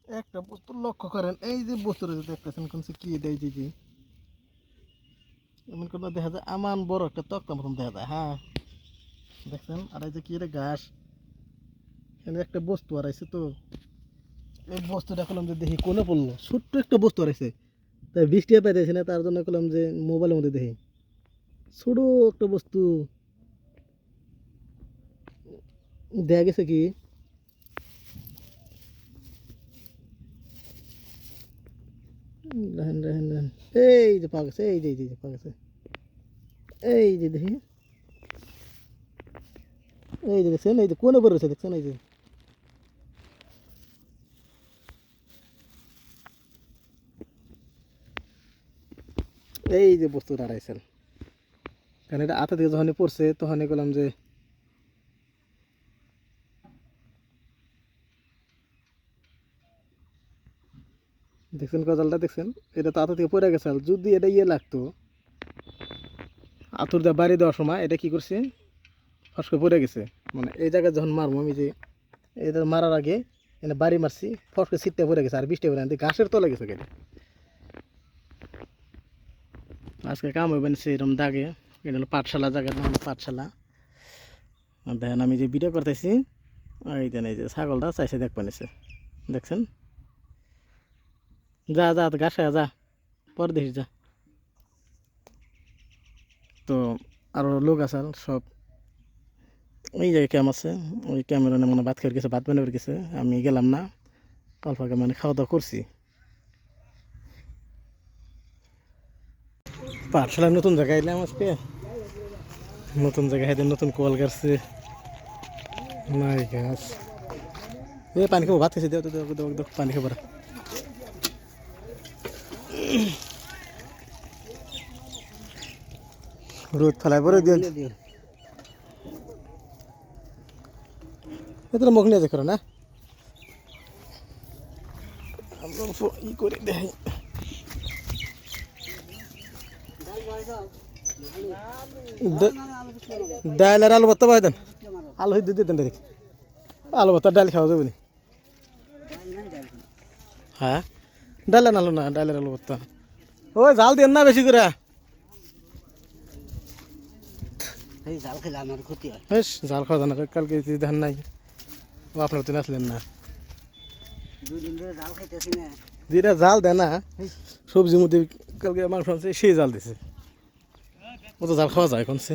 একটা বস্তু লক্ষ্য করেন, এই যে বস্তুটা যদি দেখতেছেন কোন কি দেয় যে এমন করে দেখা যায় আমান বড় একটা তক্তা মতন দেখা যায়। হ্যাঁ দেখছেন, আর এই যে কি রে ঘাস, এখানে একটা বস্তু হারাইছে। তো এই বস্তুটা করলাম যে দেখি কোনে পড়লো, ছোট্ট একটা বস্তু হারাইছে। তাই বৃষ্টি পাইতেছে না, তার জন্য করলাম যে মোবাইলের মধ্যে দেখি ছোট একটা বস্তু দেখা গেছে কি। দেখেন দেখেন দেখেন, এই যে পাওয়া গেছে, এই যে এই যে পাওয়া গেছে, এই যে দেখি, এই যে দেখছেন, এই যে কোনে পড়ে রয়েছে দেখছেন, এই যে এই যে বস্তুটা হারাইছেন। কারণ এটা হাতে থেকে যখনই পড়ছে তখনই বললাম যে দেখছেন গজালটা দেখছেন, এটা তো হাতে থেকে পড়ে গেছে। আর যদি এটা ইয়ে লাগতো আতুর দিয়ে বাড়ি দেওয়ার সময়, এটা কি করছে ফস করে পড়ে গেছে। মানে এই জায়গায় যখন মারবো আমি, যে এটা মারার আগে এনে বাড়ি মারছি, ফস করে সিটটা পড়ে গেছে। আর বৃষ্টি পড়ে ঘাসের তলে গেছে কেটে। আজকে কাম হইবেন সেরকম দাগে। এটা হলো পাঠশালা, জায়গার নাম পাঠশালা। আর দেখেন আমি যে ভিডিও করতেছি, এই দেন এই যে ছাগলটা চাইছে দেখ পানিছে দেখছেন। যা যা ঘাস খায় যা, পরে দেখিস যা। তো আরও লোক আছে সব, ওই জায়গায় ক্যাম আছে, ওই ক্যামের মানে ভাত খেয়ে গেছে, ভাত বানিয়ে গেছে। আমি গেলাম না, অল্প আগে মানে খাওয়া দাওয়া করছি। পাঠশালায় নতুন জায়গায় এলাম আজকে, নতুন জায়গায় হাতে নতুন কল গাছছে, নাই গাছ। এ পানি খাবো, ভাত খেয়েছি, দেও দেও দেও দেও পানি খাবার। রোদ ফেলায় পরে দিন, এত মুখ নিয়ে দেখো না, আমরা ই করে দেখাই। ডাল আর আলু ভর্তা পাই দেন, আলু দিয়ে দেন দেখি, আলু ভর্তা ডাল খাওয়া যাবে না। হ্যাঁ ডাল আলু না, ডালের আলু ভর্তা। ওই জাল দেন না বেশি করে, জাল খেলে আমার ক্ষতি হয়। বেশ জাল খাওয়া জানা, কালকে ধান নাই, আপনার তো আসলেন না। 2 দিন ধরে জাল খাইতেছি না। যেটা জাল দেয় না সবজির মধ্যে, কালকে মাংস আনছে সেই জাল দিছে, ও তো জাল খাওয়া যায় কোনছে।